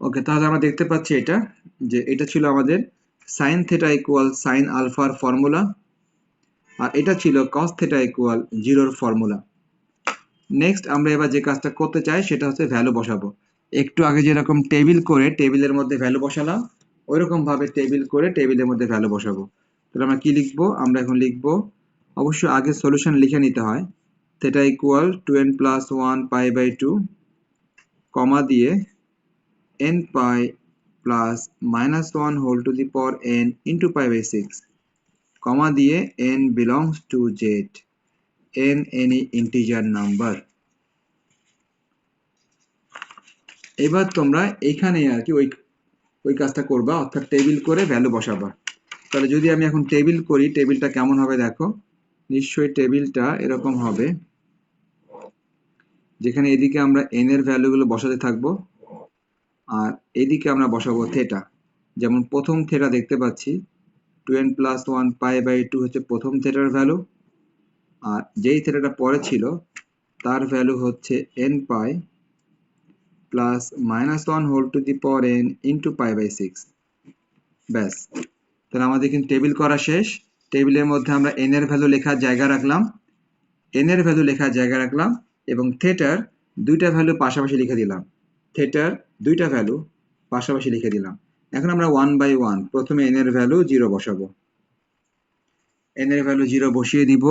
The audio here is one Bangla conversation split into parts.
ওকে, তাহলে আমরা দেখতে পাচ্ছি এটা, যে এটা ছিল আমাদের সাইন থেটা ইকুয়াল সাইন আলফার ফর্মুলা, আর এটা ছিল কস থেটা ইকুয়াল জিরোর ফর্মুলা। নেক্সট আমরা এবার যে কাজটা করতে চাই সেটা হচ্ছে ভ্যালু বসাবো। একটু আগে যেরকম টেবিল করে টেবিলের মধ্যে ভ্যালু বসালাম, ওইরকম ভাবে টেবিল করে টেবিলের মধ্যে ভ্যালু বসাবো। তাহলে আমরা কি লিখবো? আমরা এখন লিখবো, অবশ্যই আগে সলিউশন লিখে নিতে হয়, theta equal 2n plus 1 pi by 2, comma দিয়ে n pi plus minus 1 whole to the power n into pi by 6, comma দিয়ে n belongs to z, n any integer number। এবার তোমরা এইখানে আর কি ওই ওই কাজটা করবা, অর্থাৎ টেবিল করে ভ্যালু বসাবা। তাহলে যদি আমি এখন টেবিল করি, টেবিলটা কেমন হবে দেখো। নিশ্চয়ই টেবিলটা এরকম হবে, যেখানে এদিকে আমরা n এর ভ্যালুগুলো বসাতে থাকবো, আর এদিকে আমরা বসাবো থেটা। যেমন প্রথম থেটা দেখতে পাচ্ছি 2n প্লাস 1 পাই বাই 2 হচ্ছে প্রথম থেটার ভ্যালু, আর যেই থেটাটা পরে ছিল তার ভ্যালু হচ্ছে n pi plus minus 1 whole to the power n into pi by 6। ব্যাস, তাহলে আমাদের কিন্তু টেবিল করা শেষ। টেবিলের মধ্যে আমরা n এর ভ্যালু লেখার জায়গা রাখলাম, এবং থেটার দুইটা ভ্যালু পাশাপাশি লিখে দিলাম, থেটার দুইটা ভ্যালু পাশাপাশি লিখে দিলাম। এখন আমরা 1 বাই 1 প্রথমে n এর ভ্যালু 0 বসাবো, n এর ভ্যালু 0 বসিয়ে দিব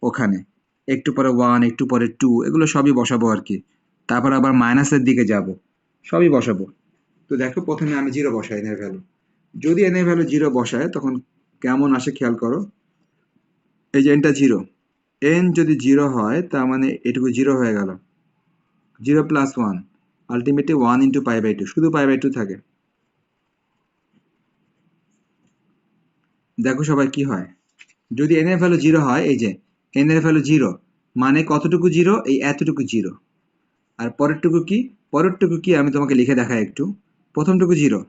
ওখানে, একটু পরে 1, একটু পরে 2, এগুলো সবই বসাবো আর কি। তারপর আবার মাইনাসের দিকে যাব, সবই বসাবো। তো দেখো প্রথমে আমি 0 বসাই n এর ভ্যালু। যদি n এর ভ্যালু 0 বসায় তখন কেমন আসে খেয়াল করো। এই যে nটা 0, n যদি 0 হয় তার মানে এটুকু 0 হয়ে গেল, 0 plus 1 ultimately 1 into pi by 2, শুধু পাই বাই 2 থাকে। দেখো সবাই কি হয়, যদি n এর ভ্যালু 0 হয়, এই যে n এর ভ্যালু 0 মানে কতটুকু 0? এই এতটুকু 0। আর পরেরটুকু কি? পরেরটুকু কি আমি তোমাকে লিখে দেখাই একটু। প্রথমটুকু 0,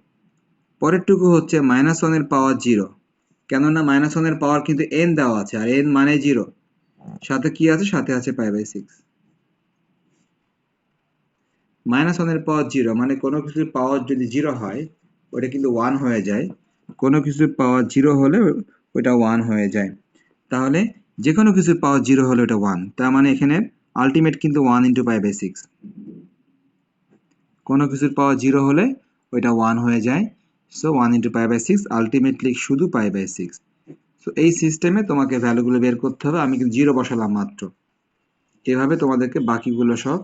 পরেরটুকু হচ্ছে মাইনাস 1 এর পাওয়ার 0, কেননা মাইনাস 1 এর পাওয়ার কিন্তু n দেওয়া আছে, আর n মানে 0, সাথে কি আছে? সাথে আছে পাই বাই 6। মাইনাস 1 এর পাওয়ার 0 মানে কোনো কিছুর পাওয়ার যদি 0 হয় ওটা কিন্তু 1 হয়ে যায়, কোনো কিছুর পাওয়ার 0 হলে ওটা 1 হয়ে যায়। তাহলে যে কোনো কিছুর পাওয়ার 0 হলে ওটা 1, তার মানে এখানে আলটিমেট কিন্তু 1 ইন্টু পাই বাই 6। কোনো কিছুর পাওয়ার 0 হলে ওইটা 1 হয়ে যায়, so 1 into pi by 6, ultimately শুধু পাই বাই 6। সো এই সিস্টেমে তোমাকে ভ্যালুগুলো বের করতে হবে, আমি কিন্তু 0 বসালাম মাত্র। এভাবে তোমাদেরকে বাকিগুলো সব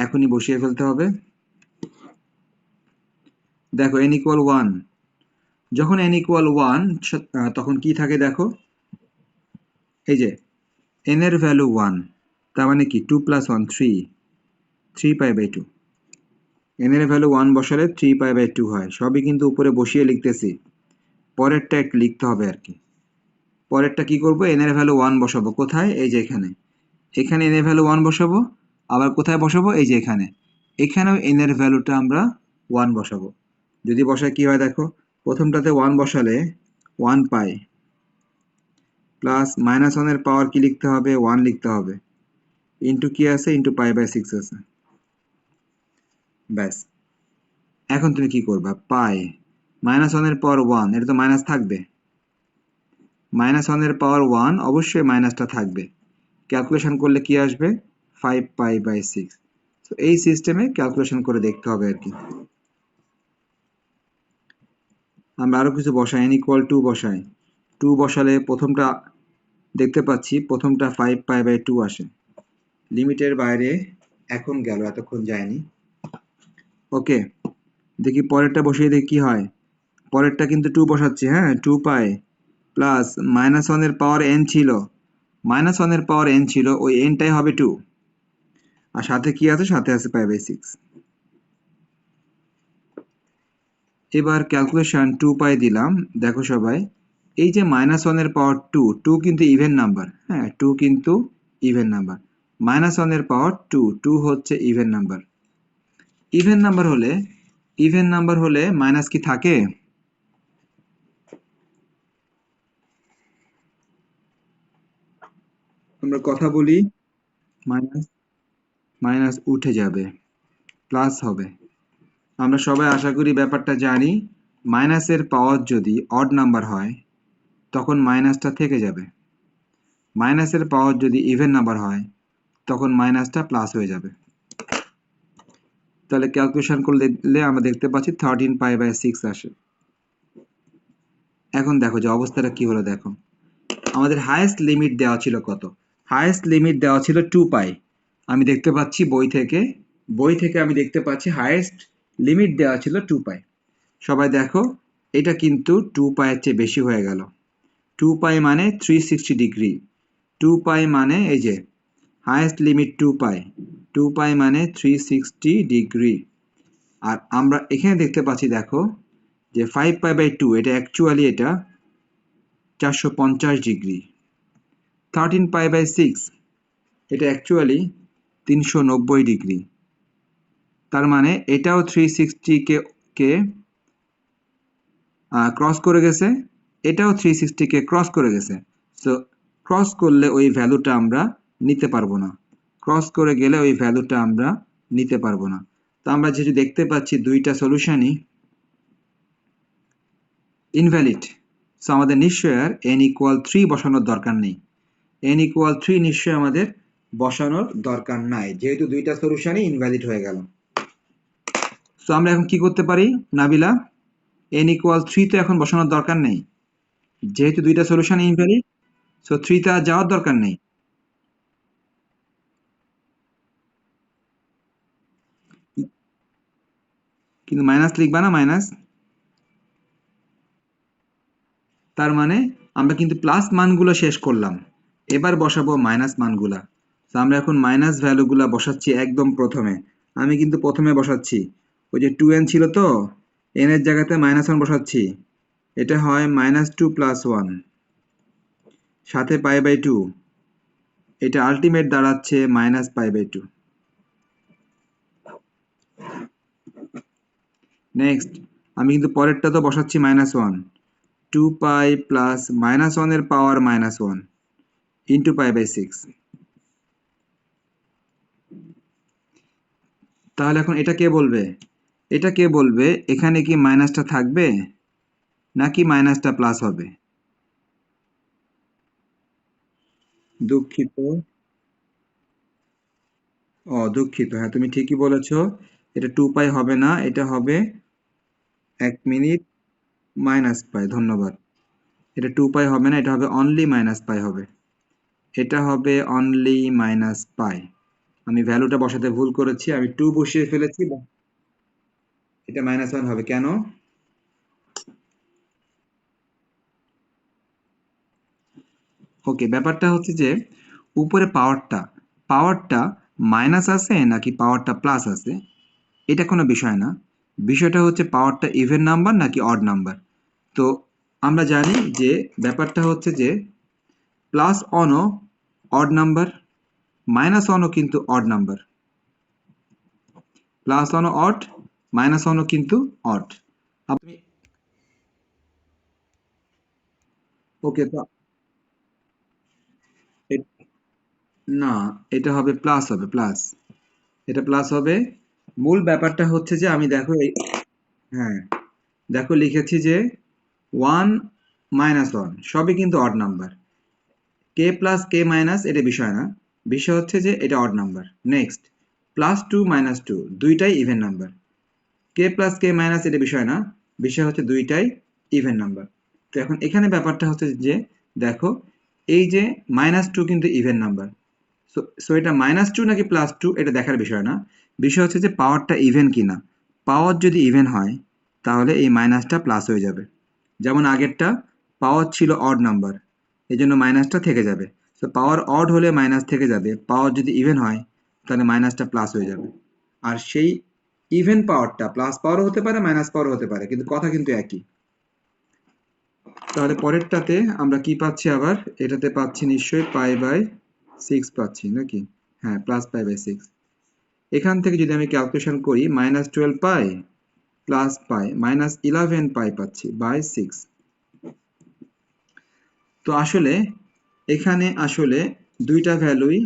এখনই বসিয়ে ফেলতে হবে। দেখো n ইকুয়াল 1, যখন n ইকুয়াল 1 তখন কি থাকে দেখো, এই যে n এর ভ্যালু 1, তার মানে কি 2 প্লাস 1 3 পাই বাই 2। n এর ভ্যালু 1 বসালে 3 পাই বাই 2 হয়, সবই কিন্তু উপরে বসিয়ে লিখতেছি, পরেরটা একটু লিখতে হবে আর কি। পরেরটা কি করব? n এর ভ্যালু 1 বসাবো কোথায়? এই যে এখানে, এখানে n এর ভ্যালু 1 বসাবো, আবার কোথায় বসাবো? এই যে এখানে, এখানেও n এর ভ্যালুটা আমরা 1 বসাবো। যদি বসাই কি হয় দেখো, প্রথমটাতে 1 বসালে 1 পাই প্লাস মাইনাস 1 এর পাওয়ার কি লিখতে হবে? 1 লিখতে হবে, ইন্টু কি আছে? ইন্টু পাই বাই 6 আছে। ব্যাস, এখন তুমি কি করবা? পাই মাইনাস 1 এর পাওয়ার 1, এটা তো মাইনাস থাকবে, মাইনাস 1 এর পাওয়ার 1 অবশ্যই মাইনাসটা থাকবে, ক্যালকুলেশন করলে কি আসবে? 5 পাই বাই 6। তো এই সিস্টেমে ক্যালকুলেশন করে দেখতে হবে আর কি। আমরা আরো কিছু বসাই, n ইকুয়াল 2 বসাই, 2 বসালে প্রথমটা দেখতে পাচ্ছি, প্রথমটা 5 পাই বাই 2 আসে, লিমিটের বাইরে এখন গেল, এতক্ষণ যায়নি। ওকে, দেখি পরেরটা বসিয়ে দেখি কি হয়। পরেরটা কিন্তু 2 বসাচ্ছি, হ্যাঁ 2 পাই প্লাস মাইনাস 1 এর পাওয়ার n ছিল, মাইনাস 1 এর পাওয়ার n ছিল, ওই nটাই হবে 2, আর সাথে কি আছে? সাথে আছে পাই বাই 6। এবার ক্যালকুলেশন 2 পাই দিলাম। দেখো সবাই, এই যে মাইনাস 1 এর পাওয়ার 2, 2 কিন্তু ইভেন নাম্বার, হ্যাঁ 2 কিন্তু ইভেন নাম্বার, মাইনাস 1 এর পাওয়ার 2, 2 হচ্ছে ইভেন নাম্বার। ইভেন নাম্বার হলে, ইভেন নাম্বার হলে মাইনাস কি থাকে? আমরা কথা বলি, মাইনাস মাইনাস উঠে যাবে, প্লাস হবে। আমরা সবাই আশা করি ব্যাপারটা জানি। মাইনাসের পাওয়ার যদি অড নাম্বার হয় তখন মাইনাসটা থেকে যাবে, মাইনাসের পাওয়ার যদি ইভেন নাম্বার হয় তখন মাইনাসটা প্লাস হয়ে যাবে। তাহলে ক্যালকুলেশন করলে আমরা দেখতে পাচ্ছি 13π/6 আসে। এখন দেখো যে অবস্থাটা কি হলো, দেখো আমাদের হাইয়েস্ট লিমিট দেওয়া ছিল কত? হাইয়েস্ট লিমিট দেওয়া ছিল 2π। আমি দেখতে পাচ্ছি বই থেকে আমি দেখতে পাচ্ছি হাইয়েস্ট লিমিট দেওয়া ছিল 2π। সবাই দেখো এটা কিন্তু 2π এর চেয়ে বেশি হয়ে গেল। 2π মানে 360 ডিগ্রি। 2π মানে এই যে হাইয়েস্ট লিমিট 2π, 2π মানে 360 ডিগ্রি। আর আমরা এখানে দেখতে পাচ্ছি দেখো যে 5π/2 এটা অ্যাকচুয়ালি এটা 450 ডিগ্রি। 13π/6 এটা অ্যাকচুয়ালি 390 ডিগ্রি। তার মানে এটাও 360 কে ক্রস করে গেছে, এটাও 360 কে ক্রস করে গেছে। সো ক্রস করলে ওই ভ্যালুটা আমরা নিতে পারবো না, ক্রস করে গেলে ওই ভ্যালুটা আমরা নিতে পারবো না। তো আমরা যেহেতু দেখতে পাচ্ছি দুইটা সলিউশনই ইনভ্যালিড, সো আমাদের নিশ্চয়ই আর n=3 বসানোর দরকার নেই। n=3 নিশ্চয়ই আমাদের বসানোর দরকার নাই, যেহেতু দুইটা সলিউশনই ইনভ্যালিড হয়ে গেল। সো আমরা এখন কি করতে পারি নাবিলা? n=3 তো এখন বসানোর দরকার নেই, যেহেতু দুইটা সলিউশন ইনভ্যালিড, সো 3 তে আর যাওয়ার দরকার নেই। কিন্তু মাইনাস লিখবা না, মাইনাস। তার মানে আমরা কিন্তু প্লাস মানগুলো শেষ করলাম, এবার বসাবো মাইনাস মানগুলা। তো আমরা এখন মাইনাস ভ্যালুগুলা বসাচ্ছি একদম প্রথমে। আমি কিন্তু প্রথমে বসাচ্ছি, ওই যে 2n ছিল তো, n এর জায়গাতে -1 বসাচ্ছি। এটা হয় -2 + 1 সাথে π/2, এটা আলটিমেট দাঁড়াচ্ছে -π/2। নেক্সট আমি কিন্তু পরেরটা তো বসাচ্ছি -1, 2π প্লাস -1 এর পাওয়ার -1 ইন্টু π/6। তাহলে এখন এটা কে বলবে? এটা কে বলবে এখানে কি মাইনাসটা থাকবে নাকি মাইনাসটা প্লাস হবে? দুঃখিত, দুঃখিত, হ্যাঁ তুমি ঠিকই বলেছো, এটা 2π হবে না, এটা হবে 1 মিনিট, -π। ধন্যবাদ। এটা 2π হবে না, এটা হবে অনলি -π হবে। এটা হবে অনলি -π। আমি ভ্যালুটা বসাতে ভুল করেছি, আমি 2 বসিয়ে ফেলেছি, এটা -1 হবে কেন? ওকে, ব্যাপারটা হচ্ছে যে উপরে পাওয়ারটা পাওয়ারটা মাইনাস আছে নাকি পাওয়ারটা প্লাস আছে এটা কোনো বিষয় না, বিষয়টা হচ্ছে পাওয়ারটা ইভেন নাম্বার নাকি অড নাম্বার। তো আমরা জানি যে ব্যাপারটা হচ্ছে যে প্লাস অনও অড নাম্বার, মাইনাস অনও কিন্তু অড নাম্বার। প্লাস অনও অড, মাইনাস অনও কিন্তু অড। আপনি ওকে তো না, এটা হবে প্লাস, হবে প্লাস, এটা প্লাস হবে। মূল ব্যাপারটা হচ্ছে যে আমি দেখো হ্যাঁ দেখো লিখেছি যে 1 -1 সবই কিন্তু অড নাম্বার। কে প্লাস কে মাইনাস এটা বিষয় না, বিষয় হচ্ছে যে এটা অড নাম্বার। নেক্সট +2 -2 দুইটাই ইভেন নাম্বার। কে প্লাস কে মাইনাস এটা বিষয় না, বিষয় হচ্ছে দুইটাই ইভেন নাম্বার। তো এখন এখানে ব্যাপারটা হচ্ছে যে দেখো এই যে -2 কিন্তু ইভেন নাম্বার। সো এটা -2 নাকি +2 এটা দেখার বিষয় না, বিষয় হচ্ছে যে পাওয়ারটা ইভেন কিনা। পাওয়ার যদি ইভেন হয় তাহলে এই মাইনাসটা প্লাস হয়ে যাবে। যেমন আগেরটা পাওয়ার ছিল অড নাম্বার, এই জন্য মাইনাসটা থেকে যাবে। সো পাওয়ার অড হলে মাইনাস থেকে যাবে, পাওয়ার যদি ইভেন হয় তাহলে মাইনাসটা প্লাস হয়ে যাবে। আর সেই ইভেন পাওয়ারটা প্লাস পাওয়ারও হতে পারে, মাইনাস পাওয়ারও হতে পারে, কিন্তু কথা কিন্তু একই। তাহলে পরেরটাতে আমরা কি পাচ্ছি আবার? এটাতে পাচ্ছি নিশ্চয়ই π/6 পাচ্ছি নাকি? হ্যাঁ, +π/6। এখান থেকে যদি আমি ক্যালকুলেশন করি -12π প্লাস পাই -11π পাচ্ছি বাই 6। তো আসলে এখানে আসলে দুইটা ভ্যালুই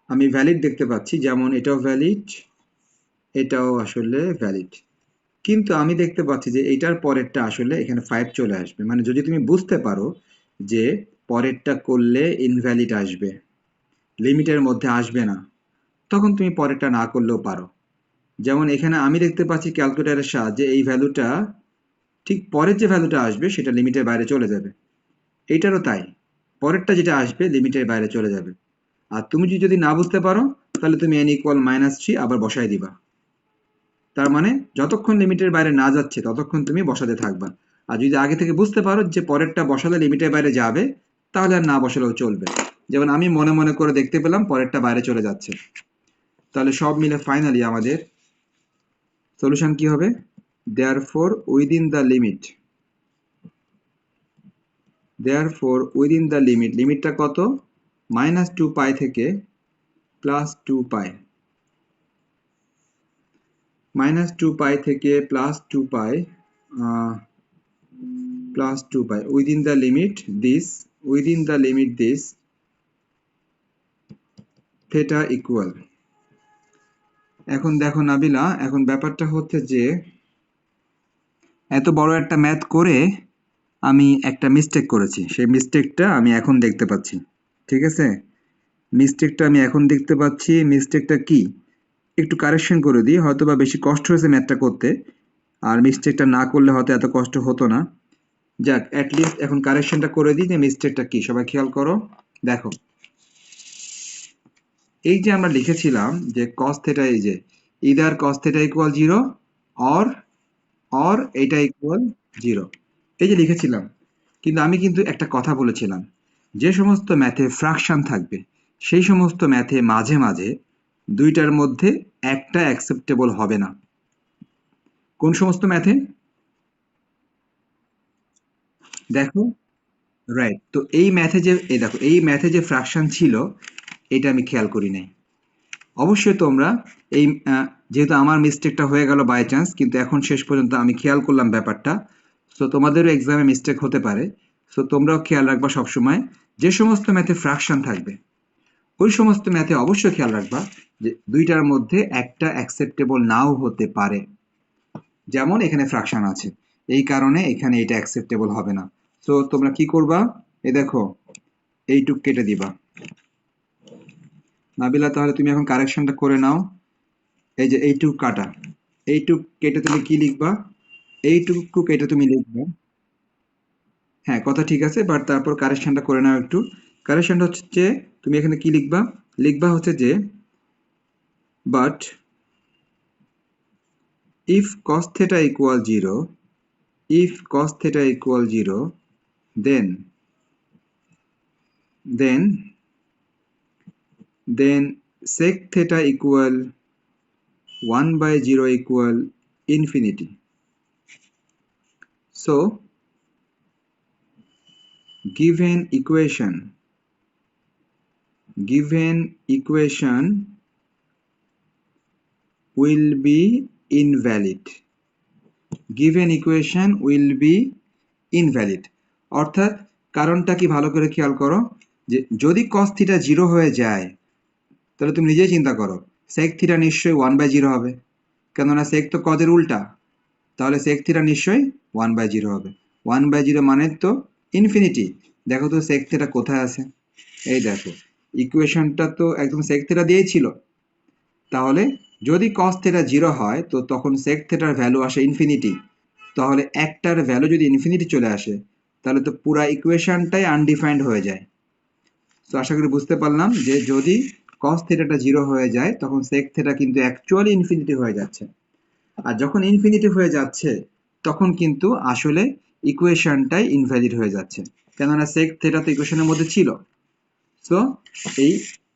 আমি ভ্যালিড দেখতে পাচ্ছি, যেমন এটাও ভ্যালিড, এটাও আসলে ভ্যালিড। কিন্তু আমি দেখতে পাচ্ছি যে এটার পরেরটা আসলে এখানে 5 চলে আসবে, মানে যদি তুমি বুঝতে পারো যে পরেরটা করলে ইনভ্যালিড আসবে, লিমিটের মধ্যে আসবে না, তখন তুমি পরেরটা না করলেও পারো। যেমন এখানে আমি দেখতে পাচ্ছি ক্যালকুলেটরের সাহায্যে এই ভ্যালুটা ঠিক পরের যে ভ্যালুটা আসবে সেটা লিমিটের বাইরে চলে যাবে। এইটারও তাই, পরেরটা যেটা আসবে লিমিটের বাইরে চলে যাবে। আর তুমি যদি না বুঝতে পারো তাহলে তুমি n ইকুয়াল -3 আবার বসাই দিবা। তার মানে যতক্ষণ লিমিটের বাইরে না যাচ্ছে ততক্ষণ তুমি বসাতে থাকবা। আর যদি আগে থেকে বুঝতে পারো যে পরেরটা বসালে লিমিটের বাইরে যাবে, তাহলে আর না বসালেও চলবে। যেমন আমি মনে মনে করে দেখতে পেলাম পরেরটা বাইরে চলে যাচ্ছে। তাহলে সব মিলে ফাইনালি আমাদের সলিউশন কি হবে? therefore within the limit, therefore within the limit, লিমিটটা কত? -2π থেকে +2π, -2π থেকে +2π, +2π, within the limit this, within the limit this theta equal। এখন দেখো নাবিলা, এখন ব্যাপারটা হচ্ছে যে এত বড় একটা ম্যাথ করে আমি একটা মিস্টেক করেছি, সেই মিস্টেকটা আমি এখন দেখতে পাচ্ছি। ঠিক আছে, মিস্টেকটা আমি এখন দেখতে পাচ্ছি। মিস্টেকটা কি একটু কারেকশন করে দিই, হয়তো বা বেশি কষ্ট হয়েছে ম্যাথটা করতে, আর মিস্টেকটা না করলে হয়তো এত কষ্ট হতো না। যাক, অ্যাটলিস্ট এখন কারেকশনটা করে দিই যে মিস্টেকটা কি। সবাই খেয়াল করো, দেখো এই যে আমরা লিখেছিলাম যে cos theta, এই যে either cos theta equal 0 or এটা ইকুয়াল 0, এই যে লিখেছিলাম। কিন্তু আমি কিন্তু একটা কথা বলেছিলাম, যে সমস্ত ম্যাথে ফ্র্যাকশন থাকবে সেই সমস্ত ম্যাথে মাঝে মাঝে দুইটার মধ্যে একটা অ্যাকসেপ্টেবল হবে না। কোন সমস্ত ম্যাথে? দেখো, রাইট, তো এই ম্যাথে যে এই দেখো এই ম্যাথে যে ফ্র্যাকশন ছিল এটা আমি খেয়াল করি নাই। অবশ্যই তোমরা এই যেহেতু আমার মিস্টেকটা হয়ে গেল বাই চান্স, কিন্তু এখন শেষ পর্যন্ত আমি খেয়াল করলাম ব্যাপারটা। সো তোমাদেরও এক্সামে মিস্টেক হতে পারে। সো তোমরাও খেয়াল রাখবা সবসময়, যে সমস্ত ম্যাথে ফ্র্যাকশন থাকবে ওই সমস্ত ম্যাথে অবশ্যই খেয়াল রাখবা যে দুইটার মধ্যে একটা অ্যাকসেপ্টেবল নাও হতে পারে। যেমন এখানে ফ্র্যাকশন আছে, এই কারণে এখানে এটা অ্যাকসেপ্টেবল হবে না। সো তোমরা কি করবা, এই দেখো এইটুক কেটে দিবা। নাবিলা, তাহলে তুমি এখন কারেকশনটা করে নাও। এই যে এইটুক কাটা, এইটুক কেটে তুমি কি লিখবা? এইটুকু কেটে তুমি লিখবে, হ্যাঁ কথা ঠিক আছে, বাট তারপর কারেকশনটা করে নাও একটু। কারেকশনটা হচ্ছে যে তুমি এখানে কি লিখবা? লিখবা হচ্ছে যে but if cos theta equal 0, if cos theta equal 0, then sec theta equal 1/0 equal infinity. So given equation will be invalid, given equation will be invalid। অর্থাৎ কারণটা কি ভালো করে খেয়াল করো, যে যদি cos theta 0 হয়ে যায় তাহলে তুমি নিজেই চিন্তা করো sec theta নিশ্চয়ই 1/0 হবে, কেননা sec তো cos এর উল্টা, তাহলে sec theta নিশ্চয়ই 1/0 হবে। 1/0 মানে তো ইনফিনিটি। দেখো তো sec theta কোথায় আছে, এই দেখো ইকুয়েশনটা তো একদম sec theta দিয়েই ছিল। তাহলে যদি cos theta 0 হয় তো তখন sec theta এর ভ্যালু আসে ইনফিনিটি। তাহলে একটার ভ্যালু যদি ইনফিনিটি চলে আসে তাহলে তো পুরা ইকুয়েশনটাই আনডিফাইন্ড হয়ে যায়। তো আশা করি বুঝতে পারলাম যে যদি cos theta টা 0 হয়ে যায় তখন sec theta কিন্তু অ্যাকচুয়ালি ইনফিনিটি হয়ে যাচ্ছে। আর যখন ইনফিনিটি হয়ে যাচ্ছে তখন কিন্তু আসলে ইকুয়েশনটাই ইনভ্যালিড হয়ে যাচ্ছে, কেননা sec theta তো ইকুয়েশনের মধ্যে ছিল। সো এই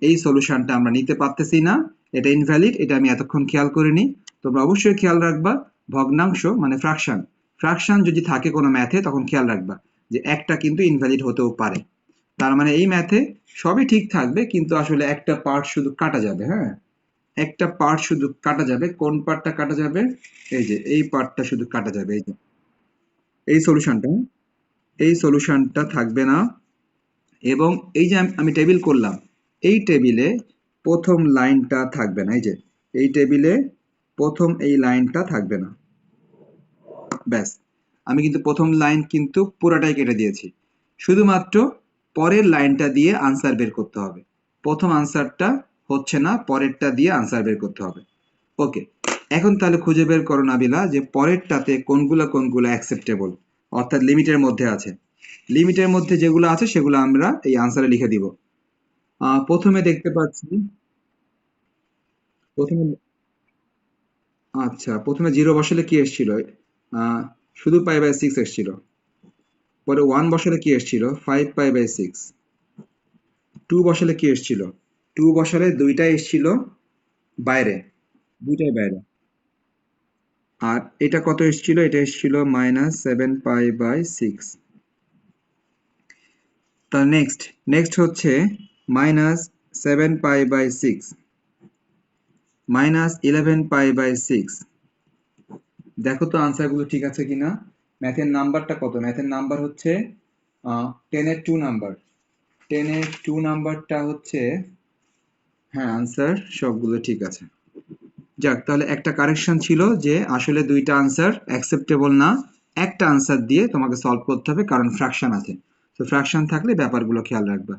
এই সলিউশনটা আমরা নিতে পারতেছি না, এটা ইনভ্যালিড, এটা আমি এতক্ষণ খেয়াল করিনি। তোমরা অবশ্যই খেয়াল রাখবা ভগ্নাংশ মানে ফ্র্যাকশন, ফ্র্যাকশন যদি থাকে কোনো ম্যাথে তখন খেয়াল রাখবা যে একটা কিন্তু ইনভ্যালিড হতেও পারে। তার মানে এই ম্যাথে সবই ঠিক থাকবে কিন্তু আসলে একটা পার্ট শুধু কাটা যাবে। হ্যাঁ, একটা পার্ট শুধু কাটা যাবে। কোন পার্টটা কাটা যাবে? এই যে এই পার্টটা শুধু কাটা যাবে। এই যে এই সলিউশনটা, এই সলিউশনটা থাকবে না। এবং এই যে আমি টেবিল করলাম, এই টেবিলে প্রথম লাইনটা থাকবে না। এই যে এই টেবিলে প্রথম এই লাইনটা থাকবে না। ব্যাস, আমি কিন্তু প্রথম লাইন কিন্তু পুরাটাই কেটে দিয়েছি, শুধুমাত্র পরের লাইনটা দিয়ে আনসার বের করতে হবে। প্রথম আনসারটা হচ্ছে না, পরেরটা দিয়ে আনসার বের করতে হবে। ওকে, এখন তাহলে খুঁজে বের করো নাবিলা যে পরেরটাতে কোনগুলো কোনগুলো অ্যাকসেপ্টেবল, অর্থাৎ লিমিটের মধ্যে আছে। লিমিটের মধ্যে যেগুলো আছে সেগুলো আমরা এই আনসারে লিখে দিব। প্রথমে দেখতে পাচ্ছি, প্রথমে, আচ্ছা, প্রথমে জিরো বসালে কি এসেছিল? আহ, শুধু পাই বাই সিক্স এসেছিল। পরে ওয়ান বসালে কি এসেছিল? Five pi by six. Two বসালে কি এসেছিল? টু বসালে দুইটাই এসেছিল বাইরে, দুইটাই বাইরে। আর এটা কত এসেছিল? এটা এসেছিল minus seven pi by six. তার নেক্সট, হচ্ছে minus seven pi by six, minus eleven pi by six. দেখো তো আনসারগুলো ঠিক আছে কিনা। ম্যাথের নাম্বারটা কত? ম্যাথের নাম্বার হচ্ছে 10 এর 2 নাম্বার। 10 এর 2 নাম্বারটা হচ্ছে, হ্যাঁ, আনসার সবগুলো ঠিক আছে। যাক, তাহলে একটা কারেকশন ছিল যে আসলে দুইটা আনসার অ্যাকসেপ্টেবল না, একটা আনসার দিয়ে তোমাকে সলভ করতে হবে, কারণ ফ্র্যাকশন আছে। তো ফ্র্যাকশন থাকলে ব্যাপারগুলো খেয়াল রাখবা।